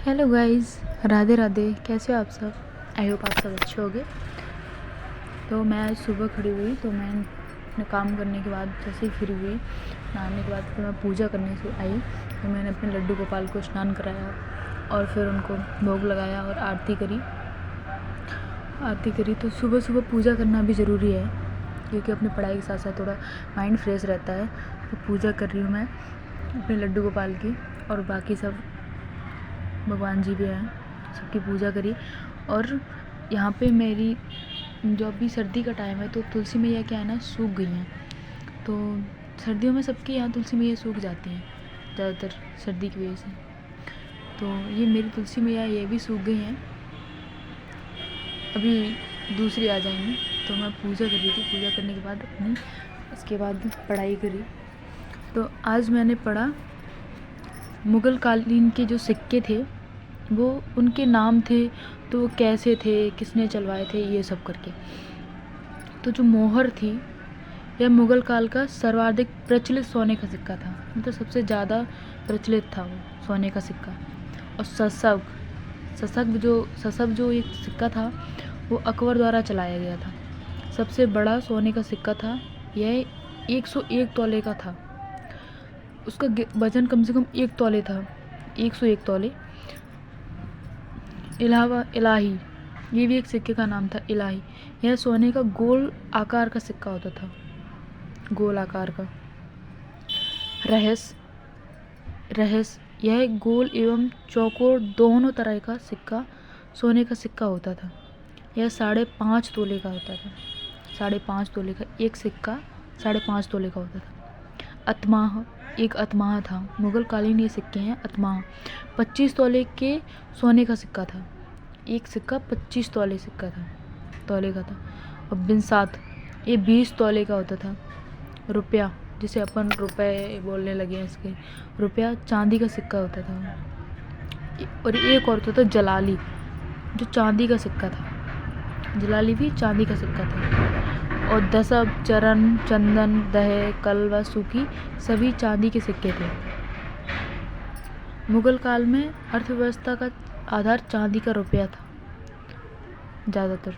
Hello guys, Radhe Radhe. कैसे हो आप सब? आई होप आप सब अच्छे होंगे। तो मैं आज सुबह खड़ी हुई तो मैं अपने काम करने के बाद जैसे ही फ्री हुई, नहाने के बाद फिर मैं पूजा करने से आई। तो मैंने अपने लड्डू गोपाल को स्नान कराया और फिर उनको भोग लगाया और आरती करी। तो सुबह सुबह पूजा करना भी ज़रूरी है क्योंकि अपनी पढ़ाई के साथ साथ थोड़ा माइंड फ्रेश रहता है। तो पूजा कर रही हूँ मैं अपने लड्डू गोपाल की, और बाकी सब भगवान जी भी हैं, सबकी पूजा करी। और यहाँ पे मेरी जो अभी सर्दी का टाइम है तो तुलसी मैया क्या है ना, सूख गई हैं। तो सर्दियों में सबके यहाँ तुलसी मैया सूख जाती हैं ज़्यादातर सर्दी की वजह से। तो ये मेरी तुलसी मैया ये भी सूख गई हैं, अभी दूसरी आ जाएंगी। तो मैं पूजा कर रही थी, पूजा करने के बाद अपनी इसके बाद पढ़ाई करी। तो आज मैंने पढ़ा मुग़ल कालीन के जो सिक्के थे वो उनके नाम थे, तो वो कैसे थे, किसने चलवाए थे, ये सब करके। तो जो मोहर थी यह मुग़ल काल का सर्वाधिक प्रचलित सोने का सिक्का था, मतलब सबसे ज़्यादा प्रचलित था वो सोने का सिक्का। और ससब जो एक सिक्का था वो अकबर द्वारा चलाया गया था। सबसे बड़ा सोने का सिक्का था, यह 101 तोले का था। उसका वजन कम से कम 1 तोले था, 101 तोले। इलाही, ये भी एक सिक्के का नाम था, इलाही। यह सोने का गोल आकार का सिक्का होता था, गोल आकार का। रहस्य, यह गोल एवं चौकोर दोनों तरह का सिक्का सोने का सिक्का होता था। यह 5.5 तोले का होता था, 5.5 तोले का एक सिक्का 5.5 तोले का होता था। अतमाह, एक अतमाह था, मुग़ल कालीन ये सिक्के हैं। अतमाह 25 तोले के सोने का सिक्का था, एक सिक्का 25 तोले का था। और बिनसात, ये 20 तोले का होता था। रुपया, जिसे अपन रुपए बोलने लगे हैं, इसके रुपया चांदी का सिक्का होता था। और एक और होता था जलाली, जो चांदी का सिक्का था। जलाली भी चांदी का सिक्का था। और दसब, चरण, चंदन, दह, कल व सूखी सभी चांदी के सिक्के थे। मुग़ल काल में अर्थव्यवस्था का आधार चांदी का रुपया था ज़्यादातर।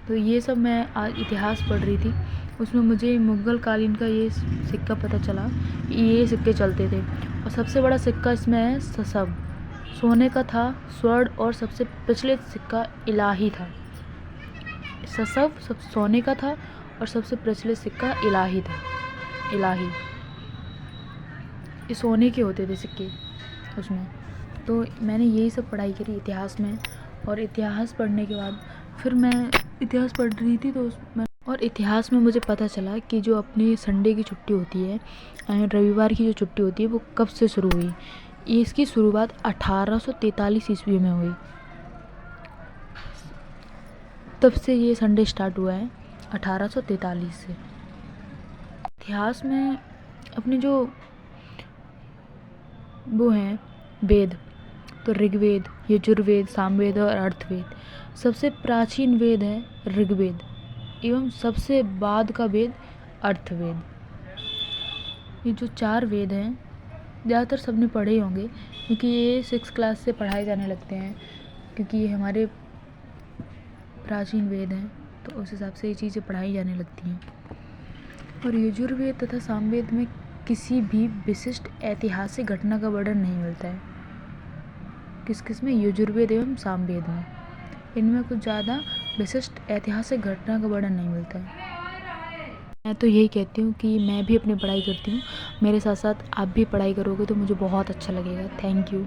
तो ये सब मैं आज इतिहास पढ़ रही थी, उसमें मुझे मुग़ल कालीन का ये सिक्का पता चला, ये सिक्के चलते थे। और सबसे बड़ा सिक्का इसमें है ससब, सोने का था, स्वर्ण। और सबसे प्रचलित सिक्का इलाही था। ससब सब सोने का था और सबसे प्रचलित सिक्का इलाही था। इलाही ये सोने के होते थे सिक्के उसमें। तो मैंने यही सब पढ़ाई करी इतिहास में। और इतिहास पढ़ने के बाद फिर मैं इतिहास पढ़ रही थी तो और इतिहास में मुझे पता चला कि जो अपनी संडे की छुट्टी होती है, रविवार की जो छुट्टी होती है, वो कब से शुरू हुई। इसकी शुरुआत 1843 ईस्वी में हुई, तब से ये संडे स्टार्ट हुआ है, 1843 से। इतिहास में अपने जो वो हैं वेद, तो ऋग्वेद, यजुर्वेद, सामवेद और अर्थवेद। सबसे प्राचीन वेद है ऋग्वेद एवं सबसे बाद का वेद अर्थवेद। ये जो 4 वेद हैं ज़्यादातर सबने पढ़े ही होंगे क्योंकि ये 6 क्लास से पढ़ाए जाने लगते हैं, क्योंकि ये हमारे प्राचीन वेद हैं तो उस हिसाब से ये चीज़ें पढ़ाई जाने लगती हैं। और यजुर्वेद तथा सामवेद में किसी भी विशिष्ट ऐतिहासिक घटना का वर्णन नहीं मिलता है। किस में? यजुर्वेद एवं सामवेद में। इनमें कुछ ज़्यादा विशिष्ट ऐतिहासिक घटना का वर्णन नहीं मिलता है। मैं तो यही कहती हूँ कि मैं भी अपनी पढ़ाई करती हूँ, मेरे साथ साथ आप भी पढ़ाई करोगे तो मुझे बहुत अच्छा लगेगा। Thank you.